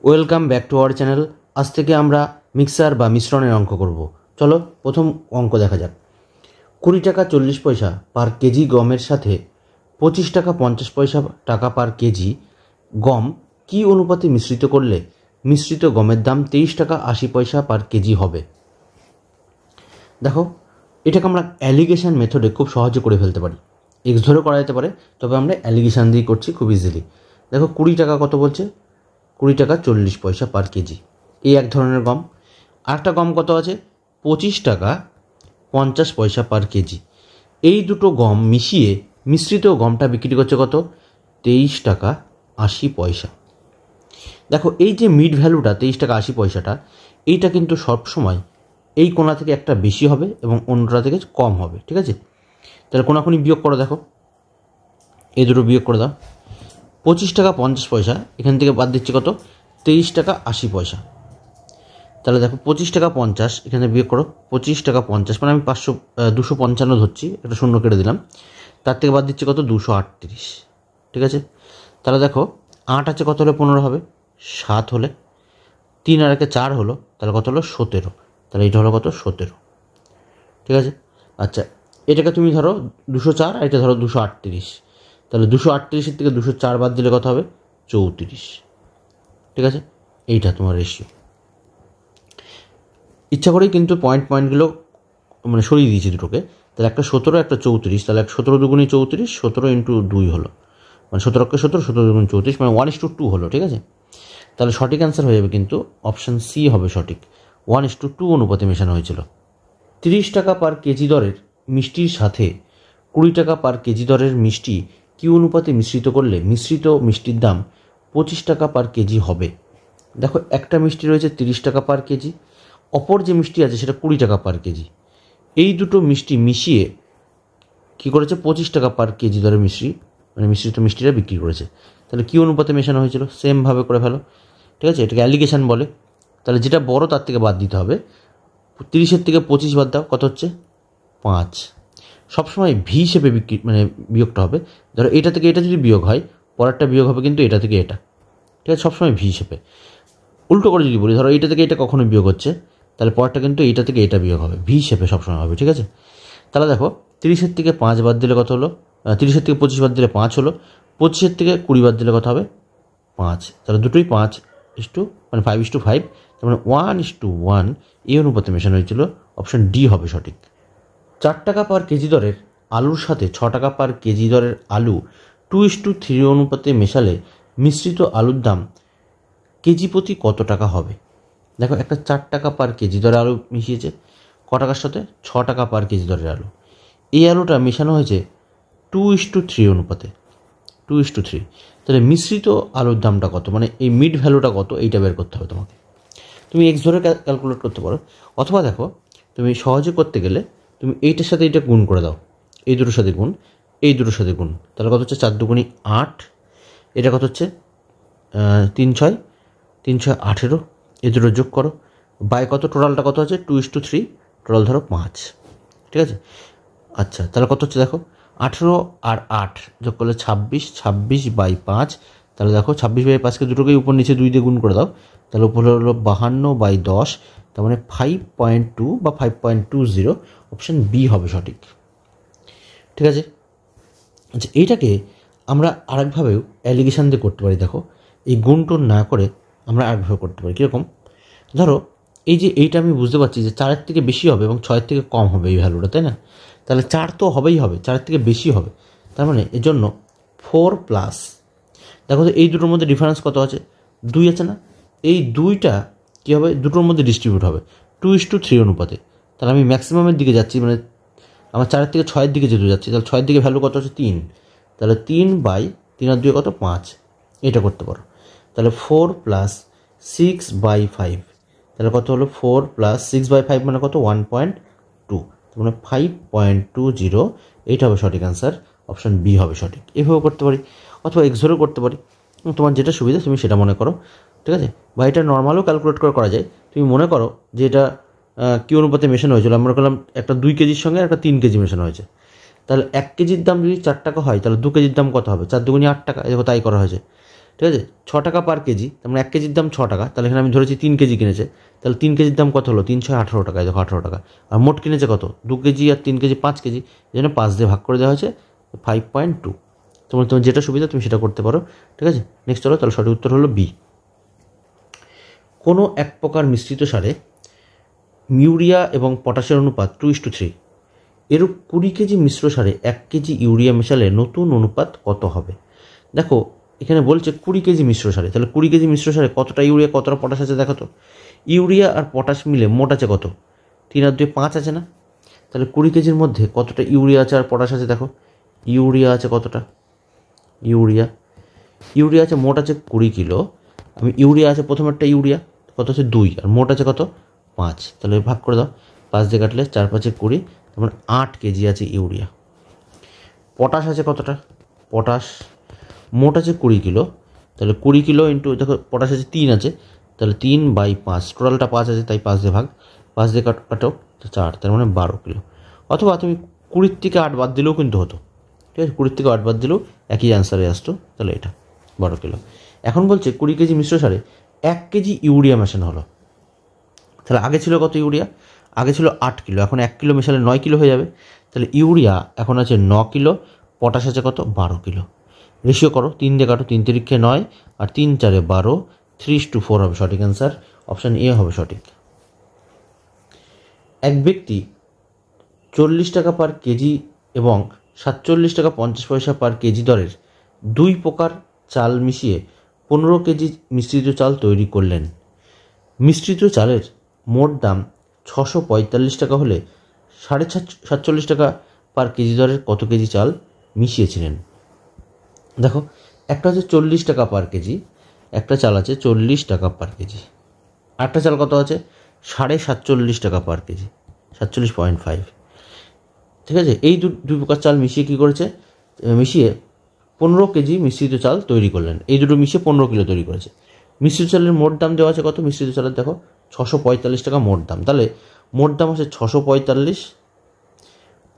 Welcome back to our channel. আজ থেকে আমরা মিক্সার বা মিশ্রণের অঙ্ক করব। চলো প্রথম অঙ্ক দেখা যাক। 20 টাকা 40 পয়সা পার কেজি গমের সাথে 25 টাকা 50 পয়সা টাকা পার কেজি গম কি অনুপাতে মিশ্রিত করলে মিশ্রিত গমের দাম 23 টাকা 80 পয়সা পার কেজি হবে। দেখো, এটাকে আমরা অ্যালিগেশন মেথডে খুব সহজে করে ফেলতে পারি। এক্স ধরে করা যেতে পারে, তবে আমরা অ্যালিগেশন দিয়ে করছি খুব ইজিলি। দেখো 20 টাকা কত বলছে, 20 টাকা 40 পয়সা পার কেজি, এই এক ধরনের গম। আরেকটা গম কত আছে, 25 টাকা 50 পয়সা পার কেজি। এই দুটো গম মিশিয়ে মিশ্রিত গমটা বিক্রি করছে কত, 23 টাকা 80 পয়সা। দেখো এই যে মিড ভ্যালুটা 23 টাকা 80 পয়সাটা, এইটা কিন্তু সবসময় এই কোণা থেকে একটা বেশি হবে এবং অন্যটা থেকে কম হবে, ঠিক আছে? তাহলে কোনাকুনি বিয়োগ করো, দেখো এই দুটো বিয়োগ করে দাও। 25 টাকা 50 পয়সা এখান থেকে বাদ দিচ্ছে কত, 23 টাকা 80 পয়সা। তাহলে দেখো 25 টাকা 50 এখানে বিয়োগ করো, 25 টাকা 50 মানে আমি 255 ধরছি, একটা শূন্য কেটে দিলাম। তার থেকে বাদ দিচ্ছে কত, 238, ঠিক আছে? তাহলে দেখো 8 আছে কত হলে 15 হবে, 7 হলে 3 আর 1 4 হলো, তাহলে কত হলো 17। তাহলে এটা হলো কত, 17, ঠিক আছে? আচ্ছা, এটাকে তুমি ধরো 204 আর এটা ধরো 238, তাহলে 238 থেকে 204 বাদ দিলে কত হবে, 34, ঠিক আছে? এইটা তোমার রেশিও। ইচ্ছা করেই কিন্তু পয়েন্টগুলো মানে সরিয়ে দিয়েছি দুটোকে। তাহলে একটা 17 একটা 34, তাহলে 17 দুগুণে 34, 17 ইন্টু 2 হলো, মানে 17কে 17, 17 দুগুণে 34, মানে 1:2 হলো, ঠিক আছে? তাহলে সঠিক অ্যান্সার হয়ে যাবে কিন্তু অপশান সি হবে সঠিক, 1:2 অনুপাতে মেশানো হয়েছিল। 30 টাকা পার কেজি দরের মিষ্টির সাথে 20 টাকা পার কেজি দরের মিষ্টি কি অনুপাতে মিশ্রিত করলে মিশ্রিত মিষ্টির দাম 25 টাকা পার কেজি হবে। দেখো একটা মিষ্টি রয়েছে 30 টাকা পার কেজি, অপর যে মিষ্টি আছে সেটা 20 টাকা পার কেজি। এই দুটো মিষ্টি মিশিয়ে কী করেছে, 25 টাকা পার কেজি দরে মানে মিশ্রিত মিষ্টিটা বিক্রি করেছে। তাহলে কী অনুপাতে মেশানো হয়েছিল, সেমভাবে করে ফেলো, ঠিক আছে? এটাকে অ্যালিগেশন বলে। তাহলে যেটা বড় তার থেকে বাদ দিতে হবে, 30-এর থেকে 25 বাদ দাও, কত হচ্ছে 5। সবসময় ভি হিসেবে বিয়োগটা হবে। ধরো এটা থেকে এটা যদি বিয়োগ হয়, পরেরটা বিয়োগ হবে কিন্তু এটা থেকে এটা, ঠিক আছে? সবসময় ভি হিসেবে। উল্টো করে যদি বলি, ধরো এইটা থেকে এটা কখনো বিয়োগ হচ্ছে, তাহলে পরেরটা কিন্তু এইটা থেকে এটা বিয়োগ হবে, ভি হিসেবে সবসময় হবে, ঠিক আছে? তাহলে দেখো 30-এর থেকে 5 বাদ দিলে কত হলো, 30-এর থেকে 25 বাদ দিলে 5 হলো, 25-এর থেকে 20 বাদ দিলে কত হবে, 5। তাহলে দুটোই 5 মানে 5:5, তার মানে 1:1 এই অনুপাতে মেশানো হয়েছিল। অপশন ডি হবে সঠিক। 4 টাকা পার কেজি দরের আলুর সাথে 6 টাকা পার কেজি দরের আলু 2:3 অনুপাতে মেশালে মিশ্রিত আলুর দাম কেজি প্রতি কত টাকা হবে। দেখো একটা 4 টাকা পার কেজি দরের আলু মিশিয়েছে ক টাকার সাথে, 6 টাকা পার কেজি দরের আলু। এই আলুটা মেশানো হয়েছে 2:3 অনুপাতে, 2:3। তাহলে মিশ্রিত আলুর দামটা কত, মানে এই মিড ভ্যালুটা কত, এইটা বের করতে হবে তোমাকে। তুমি এক্স ধরে ক্যালকুলেট করতে পারো, অথবা দেখো তুমি সহজে করতে গেলে তুমি এইটার সাথে এইটা গুণ করে দাও, এই দুটোর সাথে গুণ, এই দুটোর সাথে গুণ, তাহলে কত হচ্ছে 4 দুগুণি 8, এটা কত হচ্ছে 3 6 18, এই দুটো যোগ করো, বাই কত, টোটালটা কত আছে 2:3, টোটাল ধরো 5, ঠিক আছে? আচ্ছা, তাহলে কত হচ্ছে দেখো 18 আর 8 যোগ করলে 26 বাই 5, তাহলে দেখো 26/5কে দুটোকেই উপর নিচে 2 দিয়ে গুণ করে দাও, তাহলে উপর হলো 52/10, তার মানে 5.2 বা 5.20, অপশান বি হবে সঠিক, ঠিক আছে? আচ্ছা, এইটাকে আমরা আরেকভাবেও অ্যালিগেশন দিয়ে করতে পারি। দেখো এই গুণটোন না করে আমরা আরেকভাবে করতে পারি। কীরকম, ধরো এই যে এইটা আমি বুঝতে পারছি যে 4-এর থেকে বেশি হবে এবং 6-এর থেকে কম হবে এই ভ্যালুটা, তাই না? তাহলে 4 তো হবেই হবে, 4-এর থেকে বেশি হবে, তার মানে এর জন্য 4+, দেখো তো এই দুটোর মধ্যে ডিফারেন্স কত আছে, 2 আছে না? এই 2টা কী হবে, দুটোর মধ্যে ডিস্ট্রিবিউট হবে 2:3 অনুপাতে। তাহলে আমি ম্যাক্সিমামের দিকে যাচ্ছি, মানে আমার 4-এর থেকে 6-এর দিকে যেতে যাচ্ছি, তাহলে 6-এর দিকে ভ্যালু কত আছে 3, তাহলে 3/3 আর 2 কত 5, এটা করতে পারো। তাহলে 4+6/5, তাহলে কত হলো 4+6/5 মানে কত 1.2, মানে 5.20, এইটা হবে সঠিক অ্যান্সার, অপশান বি হবে সঠিক। এভাবেও করতে পারি, অথবা এক্স ধরেও করতে পারি, তোমার যেটা সুবিধা তুমি সেটা মনে করো, ঠিক আছে? বা এটা নর্মালও ক্যালকুলেট করে করা যায়। তুমি মনে করো যে এটা কী অনুপাতে মেশানো হয়েছিল, আমরা করলাম একটা 2 কেজির সঙ্গে একটা 3 কেজি মেশানো হয়েছে, তাহলে 1 কেজির দাম যদি 4 টাকা হয়, তাহলে 2 কেজির দাম কত হবে, 4 দুগুণি 8 টাকা, দেখো তাই করা হয়েছে। ঠিক আছে, 6 টাকা পার কেজি, তার মানে 1 কেজির দাম 6 টাকা, তাহলে এখানে আমি ধরেছি 3 কেজি কিনেছে, তাহলে 3 কেজির দাম কত হলো, 3 6 18 টাকা, দেখো 18 টাকা। আর মোট কিনেছে কত, 2 কেজি আর 3 কেজি 5 কেজি, এই জন্য 5 দিয়ে ভাগ করে দেওয়া হয়েছে 5.2। তোমার যেটা সুবিধা তুমি সেটা করতে পারো, ঠিক আছে। নেক্সট চলো, তাহলে সঠিক উত্তর হলো বি। কোনো এক প্রকার মিশ্রিত সারে ইউরিয়া এবং পটাশের অনুপাত 2:3, এরূপ 20 কেজি মিশ্র সারে 1 কেজি ইউরিয়া মেশালে নতুন অনুপাত কত হবে? দেখো এখানে বলছে 20 কেজি মিশ্র সারে, তাহলে 20 কেজি মিশ্র সারে কতটা ইউরিয়া কতটা পটাশ আছে দেখো তো। ইউরিয়া আর পটাশ মিলে মোট আছে কত, 3 আর 2 5 আছে না, তাহলে 20 কেজির মধ্যে কতটা ইউরিয়া আছে আর পটাশ আছে দেখো। ইউরিয়া আছে কতটা, ইউরিয়া আছে মোট আছে 20 কিলো, আমি ইউরিয়া আছে প্রথমেরটা ইউরিয়া কত আছে 2, আর মোট আছে কত 5, তাহলে ভাগ করে দাও, 5 দিয়ে কাটলে 4 5 20, তারপর 8 কেজি আছে ইউরিয়া। পটাশ আছে কতটা, পটাশ মোট আছে 20 কিলো, তাহলে 20 কিলো ইন্টু দেখো পটাশ আছে 3 আছে, তাহলে 3/5, টোটালটা 5 আছে তাই 5 দিয়ে ভাগ, 5 দিয়ে কাটো 4, তার মানে 12 কিলো। অথবা তুমি 20 থেকে 8 বাদ দিলেও কিন্তু হতো, ঠিক আছে, 20 থেকে 8 বাদ দিলেও একই অ্যান্সারে আসতো, তাহলে এটা 12 কিলো। এখন বলছে 20 কেজি মিশ্র সারে 1 কেজি ইউরিয়া মেশানো হলো, তাহলে আগে ছিল কত ইউরিয়া, আগে ছিল 8 কিলো, এখন 1 কিলো মেশালে 9 কিলো হয়ে যাবে, তাহলে ইউরিয়া এখন আছে 9 কিলো, পটাশ আছে কত 12 কিলো। রেশিও করো, 3 দিয়ে কাটো, 3 তিরিক্ষে 9 আর 3 4 12, 3:4 হবে সঠিক অ্যান্সার, অপশান এ হবে সঠিক। এক ব্যক্তি 40 টাকা পার কেজি এবং 47 টাকা 50 পয়সা পার কেজি দরের 2 প্রকার চাল মিশিয়ে 15 কেজি মিশ্রিত চাল তৈরি করলেন। মিশ্রিত চালের মোট দাম 645 টাকা হলে 47.5 টাকা পার কেজি দরের কত কেজি চাল মিশিয়েছিলেন? দেখো একটা হচ্ছে 40 টাকা পার কেজি, একটা চাল আছে 40 টাকা পার কেজি, আরেকটা চাল কত আছে 47.5 টাকা পার কেজি, 47.5, ঠিক আছে। এই দুই প্রকার চাল মিশিয়ে কী করেছে, মিশিয়ে 15 কেজি মিশ্রিত চাল তৈরি করলেন, এই দুটো মিশিয়ে 15 কিলো তৈরি করেছে। মিশ্রিত চালের মোট দাম দেওয়া আছে কত, মিশ্রিত চালের দেখো 645 টাকা মোট দাম, তাহলে মোট দাম আছে 645,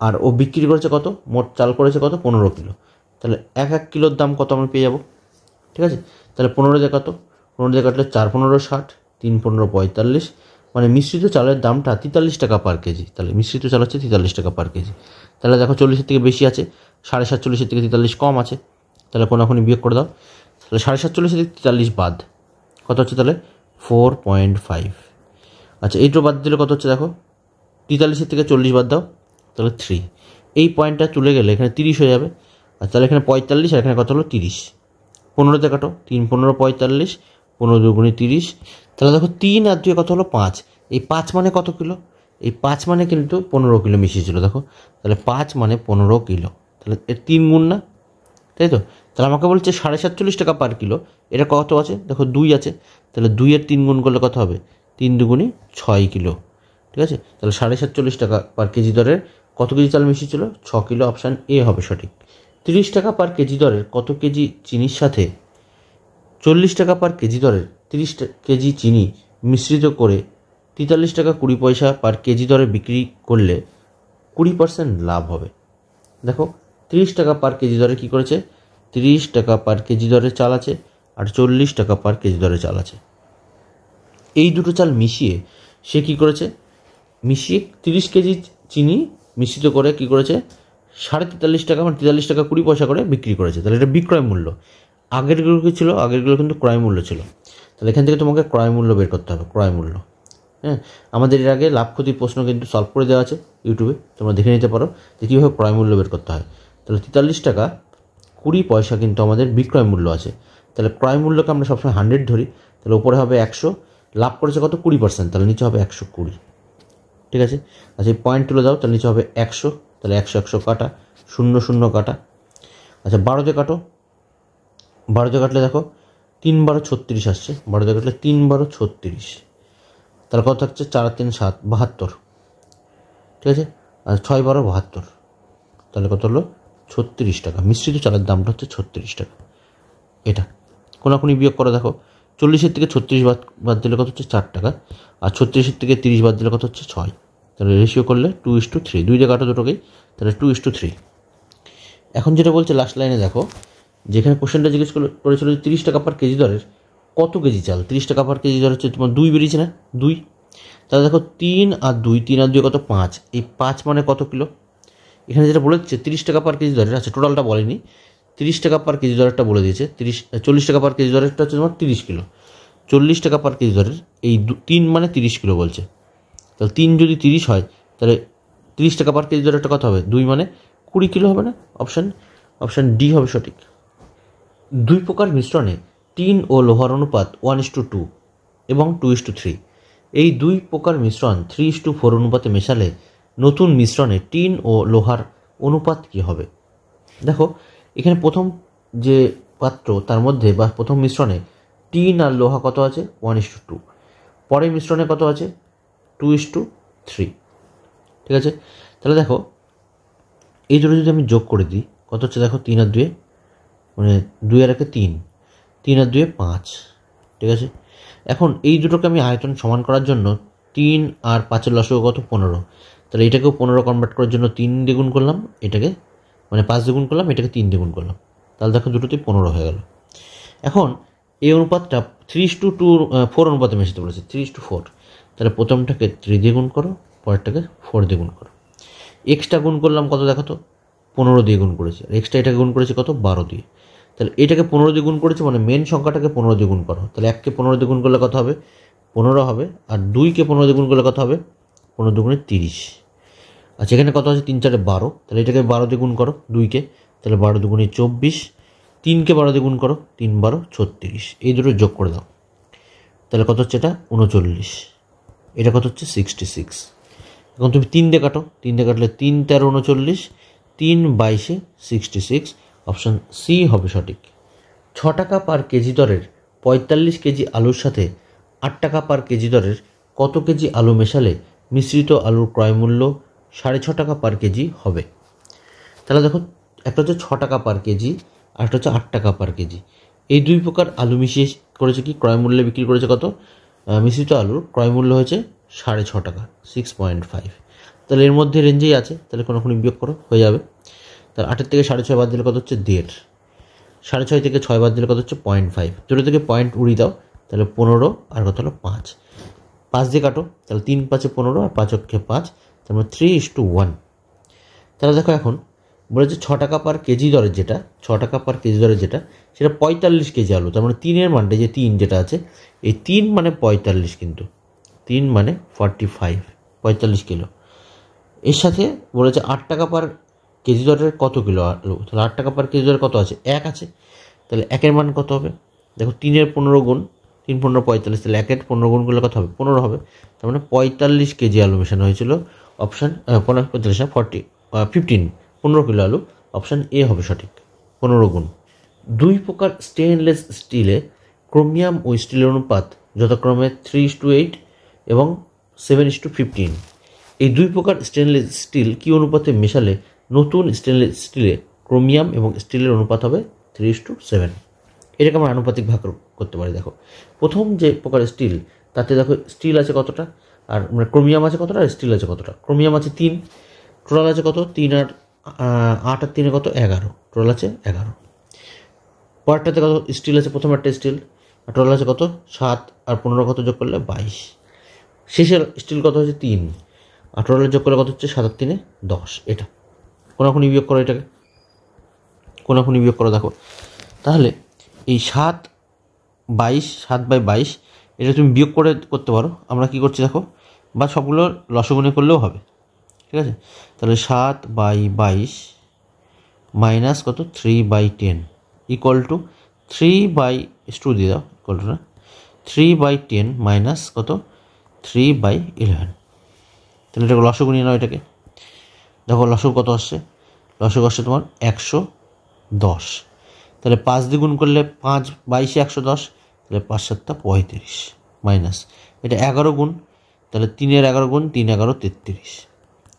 আর ও বিক্রি করেছে কত, মোট চাল করেছে কত 15 কিলো, তাহলে 1 কিলোর দাম কত আমরা পেয়ে যাব, ঠিক আছে। তাহলে 15 দিয়ে কত, 15 দিয়ে কাটলে 4 15 60, 3 15 45, মানে মিশ্রিত চালের দামটা 43 টাকা পার কেজি, তাহলে মিশ্রিত চাল হচ্ছে 43 টাকা পার কেজি। তাহলে দেখো 40-এর থেকে বেশি আছে, 47.5 থেকে 43 কম আছে, তাহলে কোনাকুনি বিয়োগ করে দাও, তাহলে 47.5 থেকে 43 বাদ কত হচ্ছে, তাহলে 4.5। আচ্ছা এইটা বাদ দিলে কত হচ্ছে দেখো, 43-এর থেকে 40 বাদ দাও, তাহলে 3, এই পয়েন্টটা তুলে গেলে এখানে 30 হয়ে যাবে, আর তাহলে এখানে 45 আর এখানে কত হলো 30, 15-তে কাটো, 3 15 45, 15 2 30, তাহলে দেখো 3 আর 2 কত হলো 5, এই 5 মানে কত কিলো, এই 5 মানে কিন্তু 15 কিলো মিশিয়েছিল দেখো, তাহলে 5 মানে 15 কিলো, তাহলে এর 3 গুণ না, তাই তো। তাহলে আমাকে বলছে 47.5 টাকা পার কিলো, এটা কত আছে দেখো 2 আছে, তাহলে 2-এর 3 গুণ করলে কত হবে, 3 2 6 কিলো, ঠিক আছে। তাহলে 47.5 টাকা পার কেজি দরের কত কেজি চাল মিশিয়েছিল, 6 কিলো, অপশান এ হবে সঠিক। 30 টাকা পার কেজি দরের কত কেজি চিনির সাথে 40 টাকা পার কেজি দরের 30 কেজি চিনি মিশ্রিত করে 43 টাকা 20 পয়সা পার কেজি দরে বিক্রি করলে 20% লাভ হবে? দেখো 30 টাকা পার কেজি দরে কী করেছে, 30 টাকা পার কেজি দরে চাল আছে আর 40 টাকা পার কেজি দরে চাল আছে, এই দুটো চাল মিশিয়ে সে কী করেছে, মিশিয়ে 30 কেজি চিনি মিশ্রিত করে কী করেছে 43.5 টাকা, মানে 43 টাকা 20 পয়সা করে বিক্রি করেছে, তাহলে এটা বিক্রয় মূল্য। আগেরগুলো কী ছিল, আগেরগুলো কিন্তু ক্রয় মূল্য ছিল, তাহলে এখান থেকে তোমাকে ক্রয় মূল্য বের করতে হবে, ক্রয় মূল্য। হ্যাঁ, আমাদের এর আগে লাভ ক্ষতির প্রশ্ন কিন্তু সলভ করে দেওয়া আছে ইউটিউবে, তোমরা দেখে নিতে পারো যে কীভাবে ক্রয় মূল্য বের করতে হয়। তাহলে 43 টাকা 20 পয়সা কিন্তু আমাদের বিক্রয় মূল্য আছে, তাহলে ক্রয় মূল্যকে আমরা সবসময় 100 ধরি, তাহলে উপরে হবে 100, লাভ করেছে কত 20%, তাহলে নিচে হবে 120, ঠিক আছে। আচ্ছা এই পয়েন্ট তুলে দাও, তাহলে নিচে হবে 100, তাহলে 100 100 কাটা, 0 0 কাটা। আচ্ছা 12 কাটো, 12 কাটলে দেখো 3 12 36 আসছে, 12 কাটলে 3 12 36, তাহলে কত থাকছে 4 3 7 72, ঠিক আছে। আর 6 12 72, তাহলে কত হলো 36 টাকা। মিশ্রিত চালের দামটা হচ্ছে 36 টাকা, এটা কোনাকুনি বিয়োগ করে দেখো, 40-এর থেকে 36 বাদ দিলে কত হচ্ছে 4 টাকা, আর 36-এর থেকে 30 বাদ দিলে কত হচ্ছে 6, তাহলে রেশিও করলে 2:3, 2 দিয়ে কাটো দুটোকেই, তাহলে 2:3। এখন যেটা বলছে লাস্ট লাইনে দেখো, যেখানে কোশ্চেনটা জিজ্ঞেস করেছিল যে 30 টাকা পার কেজি দরের কত কেজি চাল, 30 টাকা পার কেজি দর হচ্ছে তোমার 2 বেরিয়েছে না, 2। তাহলে দেখো 3 আর 2, 3 আর 2 কত, 5। এই 5 মানে কত কিলো? এখানে যেটা বলে দিচ্ছে 30 টাকা পার কেজি দরের, আচ্ছা টোটালটা বলেনি, 30 টাকা পার কেজি দরেরটা বলে দিয়েছে। 40 টাকা পার কেজি দরেরটা হচ্ছে তোমার 30 কিলো। 40 টাকা পার কেজি দরের এই 3 মানে 30 কিলো বলছে। তাহলে 3 যদি 30 হয় তাহলে 30 টাকা পার কেজি দরেরটা কত হবে? 2 মানে 20 কিলো হবে না? অপশান ডি হবে সঠিক। 2 প্রকার মিশ্রণে টিন ও লোহার অনুপাত 1:2 এবং 2:3। এই 2 প্রকার মিশ্রণ 3:4 অনুপাতে মেশালে নতুন মিশ্রণে টিন ও লোহার অনুপাত কী হবে? দেখো এখানে প্রথম যে পাত্র তার মধ্যে বা প্রথম মিশ্রণে টিন আর লোহা কত আছে? 1:2। পরের মিশ্রণে কত আছে? 2:3। ঠিক আছে, তাহলে দেখো এই দুটো যদি আমি যোগ করে দিই কত হচ্ছে দেখো, 3 আর 2 মানে 2 আর 1 3, 3 আর 2 5। ঠিক আছে, এখন এই দুটোকে আমি আয়তন সমান করার জন্য 3 আর 5-এর লসাগু কত? 15। তাহলে এটাকেও 15 কনভার্ট করার জন্য 3 দিয়ে গুণ করলাম, এটাকে মানে 5 দিয়ে গুণ করলাম, এটাকে 3 দিয়ে গুণ করলাম, তাহলে দেখো দুটোতেই 15 হয়ে গেল। এখন এই অনুপাতটা 3:4 অনুপাতে মেশাতে বলেছে, 3:4। তাহলে প্রথমটাকে 3 দিয়ে গুণ করো, পরেরটাকে 4 দিয়ে গুণ করো। এক্সট্রা গুণ করলাম কত দেখো তো, 15 দিয়ে গুণ করেছি, আর এক্সট্রা এটাকে গুণ করেছি কত? 12 দিয়ে। তাহলে এটাকে 15 দিয়ে গুণ করেছে মানে মেন সংখ্যাটাকে 15 দিয়ে গুণ করো। তাহলে 1কে 15 দিয়ে গুণ করলে কত হবে? 15 হবে। আর 2কে 15 দিয়ে গুণ করলে কত হবে? 15 দুগুণে 30। আচ্ছা এখানে কত আছে? 3 4 12। তাহলে এটাকে 12 দিয়ে গুণ করো 2কে, তাহলে 12 দুগুণে 24। 3কে 12 দিয়ে গুণ করো, 3 12 36। এই দুটো যোগ করে দাও, তাহলে কত হচ্ছে? এটা 39। এটা কত হচ্ছে? 66। এখন তুমি 3 দিয়ে কাটো, 3 দিয়ে কাটলে 3 13 39, 3 22 66। অপশান সি হবে সঠিক। 6 টাকা পার কেজি দরের 45 কেজি আলুর সাথে 8 টাকা পার কেজি দরের কত কেজি আলু মেশালে মিশ্রিত আলুর ক্রয়মূল্য 6.5 টাকা পার কেজি হবে? তাহলে দেখো একটা হচ্ছে 6 টাকা পার কেজি আর একটা হচ্ছে 8 টাকা পার কেজি। এই 2 প্রকার আলু মিশিয়ে করেছে কি? ক্রয়মূল্যে বিক্রি করেছে কত? মিশ্রিত আলুর ক্রয়মূল্য হয়েছে 6.5 টাকা, 6.5। তাহলে এর মধ্যে রেঞ্জেই আছে, তাহলে কোনো বিয়োগ করো, হয়ে যাবে। তাহলে 8 থেকে 6.5 বাদ দিলে কত হচ্ছে? 1.5। 6.5 থেকে 6 বাদ দিলে কত হচ্ছে? 0.5। দুটো থেকে পয়েন্ট উড়িয়ে দাও, তাহলে 15 আর কত হলো? 5। 5 দিয়ে কাটো, তাহলে 3 5 15 আর 5 অক্ষে 5, তারপর 3:1। তাহলে দেখো এখন বলেছে 6 টাকা পার কেজি দরের যেটা, 6 টাকা পার কেজি দরের যেটা, সেটা 45 কেজি আলু। তার মানে 3-এর মানটা যে 3 যেটা আছে, এই 3 মানে 45, কিন্তু 3 মানে 45, 45 কিলো। এর সাথে বলেছে 8 টাকা পার কেজি দরের কত কিলো আলু। তাহলে 8 টাকা পার কেজি দরের কত আছে? 1 আছে। তাহলে 1-এর মান কত হবে? দেখো 3-এর 15 গুণ, 3 15 45, তাহলে 1-এর 15 গুণ করলে কত হবে? 15 হবে। তার মানে 45 কেজি আলু মেশানো হয়েছিল। অপশান 45 না 15 কিলো আলু। অপশান এ হবে সঠিক, 15 গুণ। 2 প্রকার স্টেনলেস স্টিলে ক্রোমিয়াম ও স্টিলের অনুপাত যথাক্রমে 3:8 এবং 7:15। এই 2 প্রকার স্টেনলেস স্টিল কী অনুপাতে মেশালে নতুন স্টেনলেস স্টিলে ক্রোমিয়াম এবং স্টিলের অনুপাত হবে 3:7? এটাকে আমরা আনুপাতিক ভাগ করতে পারি। দেখো প্রথম যে প্রকার স্টিল, তাতে দেখো স্টিল আছে কতটা, আর মানে ক্রোমিয়াম আছে কতটা, আর স্টিল আছে কতটা। ক্রোমিয়াম আছে 3, টোটাল আছে কত? 3 আর 8 আর 3 কত? 11, টোটাল আছে 11। পরেরটাতে কত স্টিল আছে? প্রথম একটা স্টিল, আর টোটাল আছে কত? 7 আর 15 কত যোগ করলে 22। শেষের স্টিল কত হচ্ছে? 3, আর টোটাল যোগ করলে কত হচ্ছে? 7 আর 3 10। এটা কোনাকুনি বিয়োগ করো, এটাকে কোনাকুনি বিয়োগ করো। দেখো তাহলে এই 7/22 এটা তুমি বিয়োগ করে করতে পারো। আমরা কি করছি দেখো, বা সবগুলো লসগুণে করলেও হবে। ঠিক আছে, তাহলে 7/22 মাইনাস কত? 3/10 ইকুয়াল টু 3/2 দিয়ে দাও, ইকুয়াল টু না 3/10 মাইনাস কত? 3/11। তাহলে এটাকে লসগু নিয়ে নাও। এটাকে দেখো লসগু কত আসছে? লসগু আসছে তোমার 110। তাহলে 5 দিয়ে গুণ করলে 5/22 110, তাহলে 5 7 35 মাইনাস এটা 11 গুণ, তাহলে 3-এর 11 গুণ 3 11 33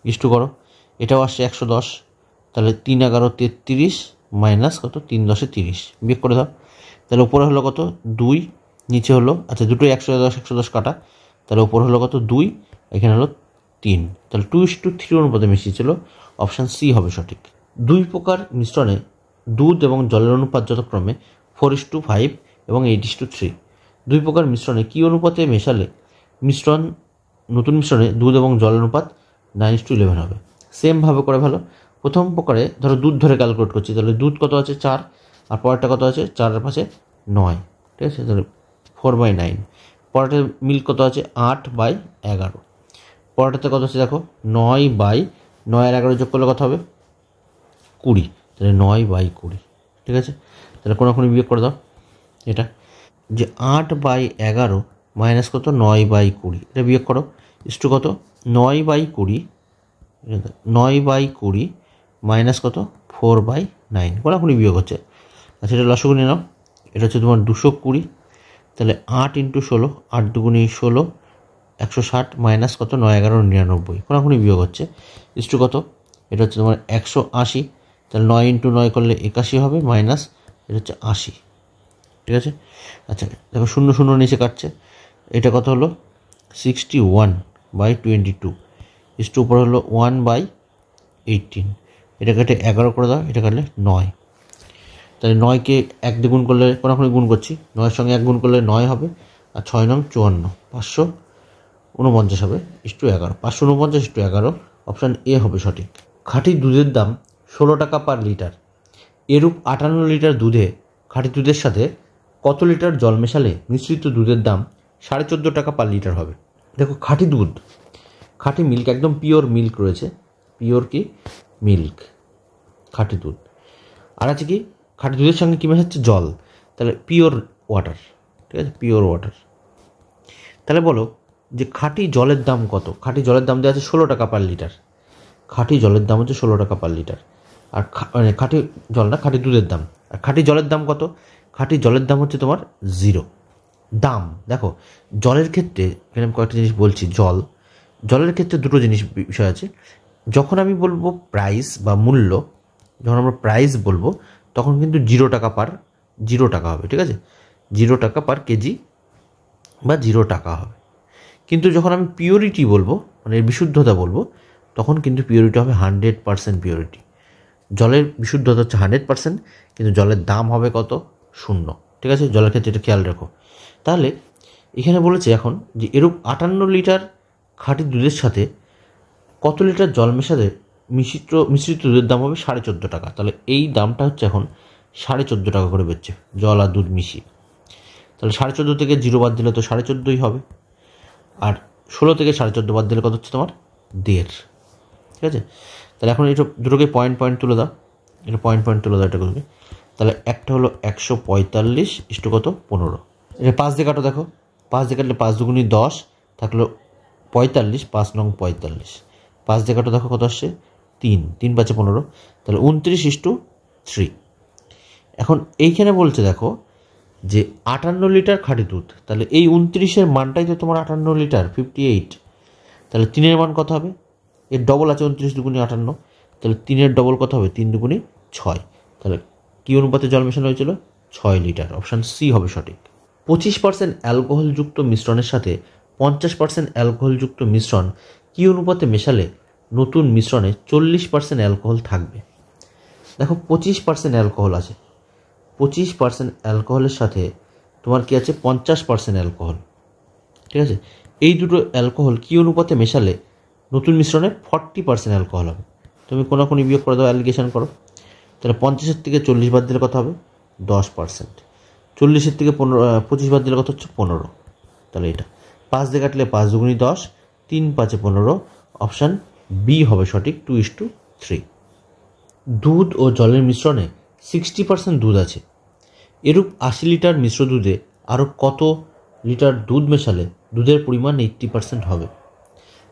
ইস্টু করো। এটাও আসছে 110, তাহলে 3 11 33 মাইনাস কত? 3 10 30 বিয়োগ করে দাও। তাহলে উপরে হলো কত? 2, নিচে হলো, আচ্ছা দুটোই 110 কাটা, তাহলে উপরে হলো কত? 2, এখানে হলো 3। তাহলে 2:3 অনুপাতে মিশিয়েছিল। অপশান সি হবে সঠিক। 2 প্রকার মিশ্রণে দুধ এবং জলের অনুপাত যথাক্রমে 4:5 এবং 8:3। দুই প্রকার মিশ্রণে কী অনুপাতে মেশালে নতুন মিশ্রণে দুধ এবং জলের অনুপাত 9:11 হবে। সেমভাবে করে ভালো। প্রথম প্রকারে ধরো দুধ ধরে ক্যালকুলেট করছি, তাহলে দুধ কত আছে 4, আর পরেরটা কত আছে 4-এর পাশে 9, ঠিক আছে, তাহলে 4/9। পরেরটা মিল্ক কত আছে 8/11। পরেরটাতে কত আছে দেখো 9/9 আর 11 যোগ করলে কত হবে 20, তাহলে 9/20, ঠিক আছে। তাহলে কোনোখানি বিয়োগ করে দাও এটা, যে 8/11 মাইনাস কত 9/20, এটা বিয়োগ করো, ইস্টু কত 9/20 মাইনাস কত 4/9, কোনোখানি বিয়োগ হচ্ছে। আচ্ছা, এটা লসগু নিয়ে নাও, এটা হচ্ছে তোমার 220, তাহলে 8 × 16, 8 দুগুণে 16, 160 মাইনাস কত 9-11 99, কোনোখানি বিয়োগ হচ্ছে, ইস্টু কত, এটা হচ্ছে তোমার 180, তাহলে 9 × 9 করলে 81 হবে, মাইনাস এটা হচ্ছে 80, ঠিক আছে। আচ্ছা দেখো 0 0 নিচে কাটছে, এটা কত হলো 61/22, ইস্টু উপর হলো 1/18, এটা কেটে 11 করে দাও, এটা কাটলে 9, তাহলে 9কে 1 দিয়ে গুণ করলে কোনোখানি গুণ করছি, 9-এর সঙ্গে 1 গুণ করলে 9 হবে, আর 6 9 54, 549 হবে, ইস্টু 11, 549 ইস্টু 11, অপশান এ হবে সঠিক। খাঁটি দুধের দাম 16 টাকা পার লিটার। এরূপ 58 লিটার দুধে খাঁটি দুধের সাথে কত লিটার জল মেশালে মিশ্রিত দুধের দাম 14.5 টাকা পার লিটার হবে? দেখো খাঁটি দুধ, খাঁটি মিল্ক, একদম পিওর মিল্ক রয়েছে, পিওর কি মিল্ক, খাঁটি দুধ। আর আছে কি খাঁটি দুধের সঙ্গে কী মেশাচ্ছে জল, তাহলে পিওর ওয়াটার, ঠিক আছে, পিওর ওয়াটার। তাহলে বলো যে খাঁটি জলের দাম কত? খাঁটি জলের দাম দেওয়া আছে 16 টাকা পার লিটার, খাঁটি জলের দাম হচ্ছে 16 টাকা পার লিটার। আর মানে খাঁটি জল না, খাঁটি দুধের দাম। আর খাঁটি জলের দাম কত? খাঁটি জলের দাম হচ্ছে তোমার 0 দাম। দেখো জলের ক্ষেত্রে এখানে আমি কয়েকটা জিনিস বলছি। জলের ক্ষেত্রে দুটো জিনিস বিষয় আছে। যখন আমি বলবো প্রাইস বা মূল্য, যখন আমরা প্রাইস বলবো তখন কিন্তু 0 টাকা হবে, ঠিক আছে, 0 টাকা পার কেজি বা 0 টাকা হবে। কিন্তু যখন আমি পিওরিটি বলবো, মানে বিশুদ্ধতা বলবো, তখন কিন্তু পিওরিটি হবে 100% পিওরিটি। জলের বিশুদ্ধতা হচ্ছে 100%, কিন্তু জলের দাম হবে কত? 0, ঠিক আছে। জলের ক্ষেত্রে এটা খেয়াল রাখো। তাহলে এখানে বলেছে এখন যে এরূপ 58 লিটার খাঁটি দুধের সাথে কত লিটার জল মেশালে মিশ্রিত দুধের দাম হবে 14.5 টাকা। তাহলে এই দামটা হচ্ছে এখন 14.5 টাকা করে বেচছে জল আর দুধ মিশিয়ে। তাহলে 14.5 থেকে 0 বাদ দিলে তো 14.5 হবে, আর 16 থেকে 14.5 বাদ দিলে কত হচ্ছে তোমার 1.5, ঠিক আছে। তাহলে এখন এটা দুটোকে পয়েন্ট তুলে দাও, এটা পয়েন্ট তুলে দাও এটা করবে। তাহলে একটা হলো 145 ইস্টু কত 15, এটা 5 দিয়ে কাটো, দেখো 5 দিয়ে কাটলে 5 দুগুণী 10, থাকলো 45, 5 নং 45, 5 দিয়ে কাটো, দেখো কত আসছে 3, 3 5 15, তাহলে 29:3। এখন এইখানে বলছে দেখো যে 58 লিটার খাঁটি দুধ, তাহলে এই 29-এর মানটাই তো তোমার 58 লিটার 58, তাহলে 3-এর মান কত হবে? এর ডবল আছে 29 দুগুণী 58, তাহলে 3-এর ডবল কত হবে 3 দুগুণী 6, তাহলে কী অনুপাতে জল মেশানো হয়েছিল 6 লিটার, অপশান সি হবে সঠিক। 25% অ্যালকোহলযুক্ত মিশ্রণের সাথে 50% অ্যালকোহলযুক্ত মিশ্রণ কী অনুপাতে মেশালে নতুন মিশ্রণে 40% অ্যালকোহল থাকবে? দেখো 25% অ্যালকোহল আছে, 25% অ্যালকোহলের সাথে তোমার কি আছে 50% অ্যালকোহল, ঠিক আছে। এই দুটো অ্যালকোহল কী অনুপাতে মেশালে নতুন মিশ্রণে 40% অ্যালকোহল হবে? তুমি কোনোখানি বিয়োগ করে দাও, অ্যালিগেশন করো। তাহলে 50-এর থেকে 40 বাদ দিলে কত হবে 10%, 40-এর থেকে 25 বাদ দিলে কত হচ্ছে 15, তাহলে এটা 5 দিয়ে কাটলে 5 দুগুণী 10, 3 5 15, অপশান বি হবে সঠিক 2:3। দুধ ও জলের মিশ্রণে 60% দুধ আছে, এরূপ 80 লিটার মিশ্র দুধে আরও কত লিটার দুধ মেশালে দুধের পরিমাণ 80% হবে?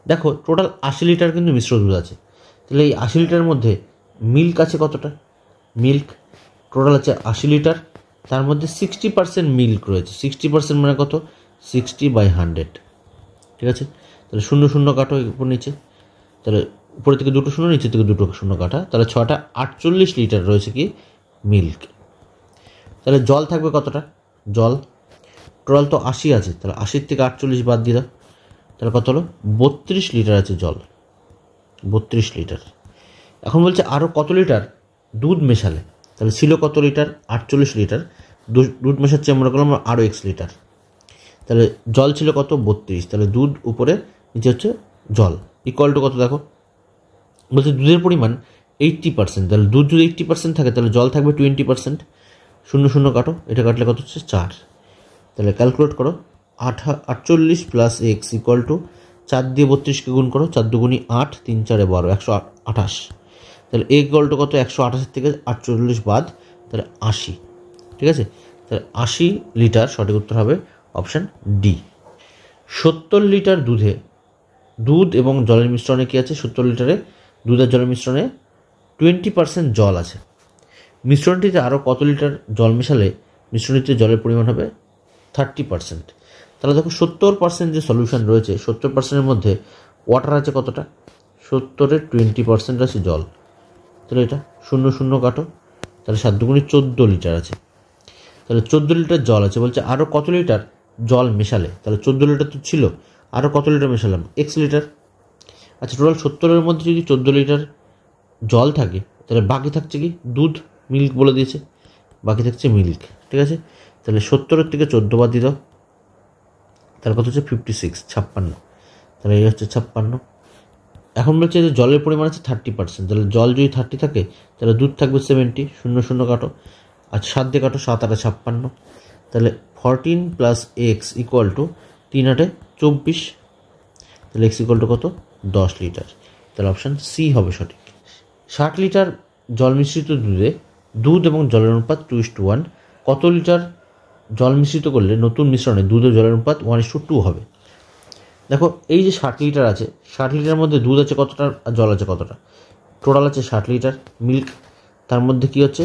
দেখো টোটাল 80 লিটার কিন্তু মিশ্র দুধ আছে, তাহলে এই 80 লিটারের মধ্যে মিল্ক আছে কতটা? মিল্ক টোটাল আছে 80 লিটার, তার মধ্যে 60% মিল্ক রয়েছে। 60% মানে কত 60/100, ঠিক আছে। তাহলে 0 0 কাটো উপর নিচে, তাহলে উপরে থেকে 2 শূন্য, নিচে থেকে 2 শূন্য কাটা, তাহলে 6টা 48 লিটার রয়েছে কি মিল্ক। তাহলে জল থাকবে কতটা? জল টোটাল তো 80 আছে, তাহলে 80 থেকে 48 বাদ দিয়ে দাও, তাহলে কত হলো 32 লিটার আছে জল, 32 লিটার। এখন বলছে আরও কত লিটার দুধ মেশালে, তাহলে ছিল কত লিটার? 48 লিটার। দুধ মেশাচ্ছি আমরা করলাম আরও x লিটার। তাহলে জল ছিল কত? 32। তাহলে দুধ উপরে, নিচে হচ্ছে জল, ইকুয়াল টু কত দেখো, বলছে দুধের পরিমাণ 80%। তাহলে দুধ যদি 80% থাকে তাহলে জল থাকবে 20%। 0 0 কাটো, এটা কাটলে কত হচ্ছে? 4। তাহলে ক্যালকুলেট করো, 48 প্লাস এক্স ইকুয়াল টু 4 দিয়ে 32কে গুণ করো, 4 দুগুণি 8, 3 4 12, 128। তাহলে এ ইকুয়াল টু কত? 128 থেকে 48 বাদ, তাহলে 80। ঠিক আছে, তাহলে 80 লিটার সঠিক উত্তর হবে অপশান ডি। 70 লিটার দুধ এবং জলের মিশ্রণে কী আছে? 70 লিটারে দুধ আর জলের মিশ্রণে 20% জল আছে। মিশ্রণটিতে আরও কত লিটার জল মেশালে মিশ্রণটিতে জলের পরিমাণ হবে 30%? তাহলে দেখো 70% যে সলিউশন রয়েছে, 70%-এর মধ্যে ওয়াটার আছে কতটা? 70-এর 20% আছে জল। তাহলে এটা 0 0 কাটো, তাহলে 7 দুগুণি 14 লিটার আছে। তাহলে 14 লিটার জল আছে, বলছে আরও কত লিটার জল মেশালে? তাহলে 14 লিটার তো ছিল, আরও কত লিটার মেশালাম? x litre. আচ্ছা, টোটাল 70-এর মধ্যে যদি 14 লিটার জল থাকে তাহলে বাকি থাকছে কি? দুধ, মিল্ক বলে দিয়েছে, বাকি থাকছে মিল্ক। ঠিক আছে, তাহলে 70-এর থেকে 14 বাদ দিয়ে দাও, তার কত হচ্ছে? 56, 56। তাহলে এই হচ্ছে 56। এখন বলছে যে জলের পরিমাণ আছে 30%। তাহলে জল যদি 30 থাকে তাহলে দুধ থাকবে 70। 0 0 কাটো, আচ্ছা 7 দিয়ে কাটো, 7 8 56। তাহলে 14 প্লাস এক্স ইকুয়াল টু 3 8 24। তাহলে এক্স ইকুয়াল টু কত? 10 লিটার। তাহলে অপশান সি হবে সঠিক। 60 লিটার জল মিশ্রিত দুধ এবং জলের অনুপাত 2:1। কত লিটার জল মিশ্রিত করলে নতুন মিশ্রণে দুধ ও জলের অনুপাত 1:2 হবে? দেখো, এই যে 60 লিটার আছে, 60 লিটারের মধ্যে দুধ আছে কতটা আর জল আছে কতটা? টোটাল আছে 60 লিটার মিল্ক, তার মধ্যে কী হচ্ছে?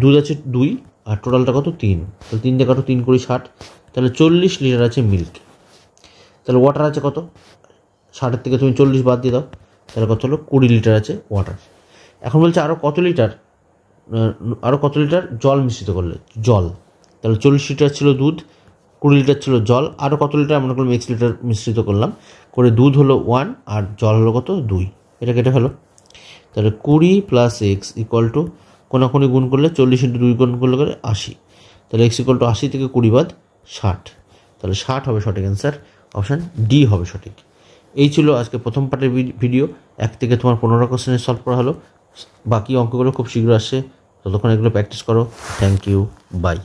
দুধ আছে 2 আর টোটালটা কত? 3। তাহলে 3 দিয়ে কাটো, 3 কুড়ি 60। তাহলে 40 লিটার আছে মিল্ক। তাহলে ওয়াটার আছে কত? 60-এর থেকে তুমি 40 বাদ দিয়ে দাও, তাহলে কত হলো? 20 লিটার আছে ওয়াটার। এখন বলছে আরও কত লিটার জল মিশ্রিত করলে? জল। তাহলে 40 লিটার ছিল দুধ, 20 লিটার ছিল জল, আরও কত লিটার? আমরা করলাম x লিটার মিশ্রিত করলাম করে, দুধ হলো 1 আর জল হলো কত? 2। এটা কেটে ফেলো। তাহলে 20 প্লাস এক্স ইকুয়াল টু কোনাকুনি গুণ করলে 40 × 2 গুণ করলে 80। তাহলে এক্স ইকুয়াল টু 80 থেকে 20 বাদ 60। তাহলে 60 হবে সঠিক অ্যান্সার, অপশান ডি হবে সঠিক। এই ছিল আজকে প্রথম পার্টের ভিডিও। 1 থেকে তোমার 15 কোশ্চেনের সলভ করা হলো, বাকি অঙ্কগুলো খুব শীঘ্র আসছে, ততক্ষণ এগুলো প্র্যাকটিস করো। Thank you, by.